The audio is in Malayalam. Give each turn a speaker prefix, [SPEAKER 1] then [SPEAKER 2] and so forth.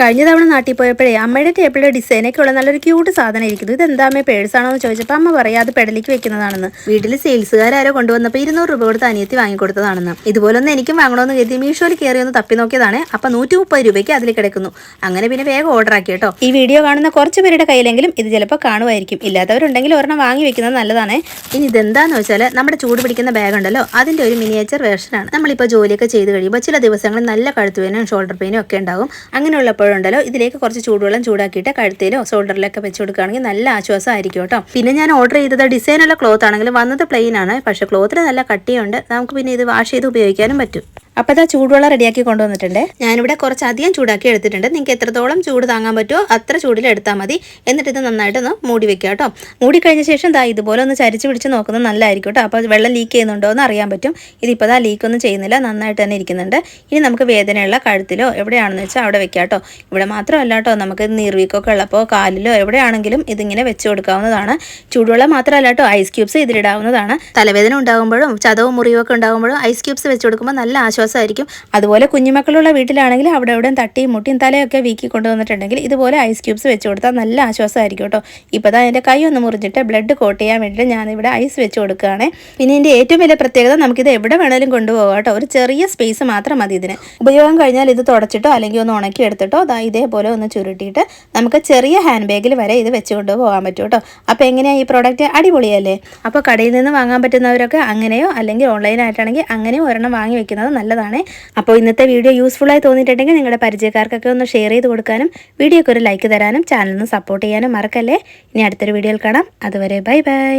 [SPEAKER 1] കഴിഞ്ഞ തവണ നാട്ടിൽ പോയപ്പോഴേ അമ്മയുടെ ടേബിളിലെ ഡിസൈനൊക്കെ ഉള്ള നല്ലൊരു ക്യൂട്ട് സാധനം ഇരിക്കുന്നു. ഇത് എന്താ അമ്മ പേഴ്സാണോ എന്ന് ചോദിച്ചപ്പോൾ അമ്മ പറയാം അത് പെടലിക്ക് വെക്കുന്നതാണെന്ന്. വീട്ടിൽ സെയിൽസുകാരോ കൊണ്ടുവന്നപ്പോൾ 200 രൂപ കൊടുത്ത് അനിയത്തി വാങ്ങിക്കൊടുത്തതാണെന്ന്. ഇതുപോലൊന്ന് എനിക്കും വാങ്ങണമെന്ന് കരുതി മീഷോയിൽ കയറി ഒന്ന് തപ്പി നോക്കിയതാണ്. അപ്പം 130 രൂപയ്ക്ക് അതിൽ കിടക്കുന്നു. അങ്ങനെ പിന്നെ വേഗം ഓർഡർ ആക്കി കേട്ടോ. ഈ വീഡിയോ കാണുന്ന കുറച്ച് പേരുടെ കയ്യിലെങ്കിലും ഇത് ചിലപ്പോൾ കാണുമായിരിക്കും. ഇല്ലാത്തവരുണ്ടെങ്കിൽ ഒരെണ്ണം വാങ്ങി വെക്കുന്നത് നല്ലതാണ്. ഇനി ഇതെന്താന്ന് വെച്ചാൽ നമ്മുടെ ചൂട് പിടിക്കുന്ന ബാഗ് ഉണ്ടല്ലോ, അതിൻ്റെ ഒരു മിനിയേച്ചർ വേർഷനാണ്. നമ്മളിപ്പോൾ ജോലിയൊക്കെ ചെയ്ത് കഴിയുമ്പോൾ ചില ദിവസങ്ങളിൽ നല്ല കഴുത്തുവേനും ഷോൾഡർ പെയിനും ഒക്കെ ഉണ്ടാകും. അങ്ങനെയുള്ളപ്പോഴുണ്ടല്ലോ ഇതിലേക്ക് കുറച്ച് ചൂടുവെള്ളം ചൂടാക്കിയിട്ട് കഴുത്തിലോ ഷോൾഡറിലൊക്കെ വെച്ച് കൊടുക്കുകയാണെങ്കിൽ നല്ല ആശ്വാസമായിരിക്കും കേട്ടോ. പിന്നെ ഞാൻ ഓർഡർ ചെയ്തത് ഡിസൈനുള്ള ക്ലോത്ത് ആണെങ്കിൽ വന്നത് പ്ലെയിൻ ആണ്. പക്ഷേ ക്ലോത്തിന് നല്ല കട്ടിയുണ്ട്. നമുക്ക് പിന്നെ ഇത് വാഷ് ചെയ്ത് ഉപയോഗിക്കാനും പറ്റും. അപ്പോൾ ഇതാ ചൂടുവെള്ളം റെഡിയാക്കി കൊണ്ടുവന്നിട്ടുണ്ട്. ഞാനിവിടെ കുറച്ച് അധികം ചൂടാക്കി എടുത്തിട്ടുണ്ട്. നിങ്ങൾക്ക് എത്രത്തോളം ചൂട് താങ്ങാൻ പറ്റുമോ അത്ര ചൂടിൽ എടുത്താൽ മതി. എന്നിട്ട് ഇത് നന്നായിട്ടൊന്ന് മൂടി വെക്കുക കേട്ടോ. മൂടി കഴിഞ്ഞ ശേഷം ദാ ഇതുപോലെ ഒന്ന് ചരിച്ച് പിടിച്ച് നോക്കുന്നത് നല്ലതായിരിക്കും കേട്ടോ. അപ്പോൾ വെള്ളം ലീക്ക് ചെയ്യുന്നുണ്ടോ എന്ന് അറിയാൻ പറ്റും. ഇതിപ്പോൾ ദാ ലീക്കൊന്നും ചെയ്യുന്നില്ല, നന്നായിട്ട് തന്നെ ഇരിക്കുന്നുണ്ട്. ഇനി നമുക്ക് വേദനയുള്ള കഴുത്തിലോ എവിടെയാണെന്ന് വെച്ചാൽ അവിടെ വെക്കാം കേട്ടോ. ഇവിടെ മാത്രമല്ല കേട്ടോ, നമുക്ക് നീർവീക്കൊക്കെ ഉള്ളപ്പോൾ കാലിലോ എവിടെയാണെങ്കിലും ഇതിങ്ങനെ വെച്ച് കൊടുക്കാവുന്നതാണ്. ചൂടുവെള്ളം മാത്രമല്ല കേട്ടോ, ഐസ് ക്യൂബ്സ് ഇതിലിടാവുന്നതാണ്. തലവേദന ഉണ്ടാകുമ്പോഴും ചതവും മുറിവൊക്കെ ഉണ്ടാകുമ്പോഴും ഐസ് ക്യൂബ്സ് വെച്ച് കൊടുക്കുമ്പോൾ നല്ല ആശ്വാസമായിരിക്കും. അതുപോലെ കുഞ്ഞുമക്കളുള്ള വീട്ടിലാണെങ്കിൽ അവിടെ എവിടെയും തട്ടിയും മുട്ടിയും തലയൊക്കെ വീക്കി കൊണ്ടുവന്നിട്ടുണ്ടെങ്കിൽ ഇതുപോലെ ഐസ് ക്യൂബ്സ് വെച്ച് കൊടുത്താൽ നല്ല ആശ്വാസമായിരിക്കും കേട്ടോ. ഇപ്പോൾ ദാ എൻ്റെ കൈ ഒന്ന് മുറിഞ്ഞിട്ട് ബ്ലഡ് കോട്ട് ചെയ്യാൻ വേണ്ടിയിട്ട് ഞാനിവിടെ ഐസ് വെച്ച് കൊടുക്കുകയാണ്. പിന്നെ ഇതിൻ്റെ ഏറ്റവും വലിയ പ്രത്യേകത നമുക്കിത് എവിടെ വേണമെങ്കിലും കൊണ്ടുപോകാം കേട്ടോ. ഒരു ചെറിയ സ്പേസ് മാത്രം മതി ഇതിന്. ഉപയോഗം കഴിഞ്ഞാൽ ഇത് തുടച്ചിട്ടോ അല്ലെങ്കിൽ ഒന്ന് ഉണക്കി എടുത്തിട്ടോ ദാ ഇതേപോലെ ഒന്ന് ചുരുട്ടിയിട്ട് നമുക്ക് ചെറിയ ഹാൻഡ് ബാഗിൽ വരെ ഇത് വെച്ച് കൊണ്ടുപോകാൻ പറ്റും കേട്ടോ. അപ്പോൾ എങ്ങനെയാണ് ഈ പ്രോഡക്റ്റ്? അടിപൊളിയല്ലേ? അപ്പോൾ കടയിൽ നിന്ന് വാങ്ങാൻ പറ്റുന്നവരൊക്കെ അങ്ങനെയോ അല്ലെങ്കിൽ ഓൺലൈനായിട്ടാണെങ്കിൽ അങ്ങനെയോ ഒരെണ്ണം വാങ്ങി വെക്കുന്നത് നല്ലതാണ്. അപ്പോൾ ഇന്നത്തെ വീഡിയോ യൂസ്ഫുള്ളായി തോന്നിയിട്ടുണ്ടെങ്കിൽ നിങ്ങളുടെ പരിചയക്കാർക്കൊക്കെ ഒന്ന് ഷെയർ ചെയ്ത് കൊടുക്കാനും വീഡിയോക്ക് ഒരു ലൈക്ക് തരാനും ചാനലിന് സപ്പോർട്ട് ചെയ്യാനും മറക്കല്ലേ. ഇനി അടുത്തൊരു വീഡിയോയിൽ കാണാം. അതുവരെ ബൈ ബൈ.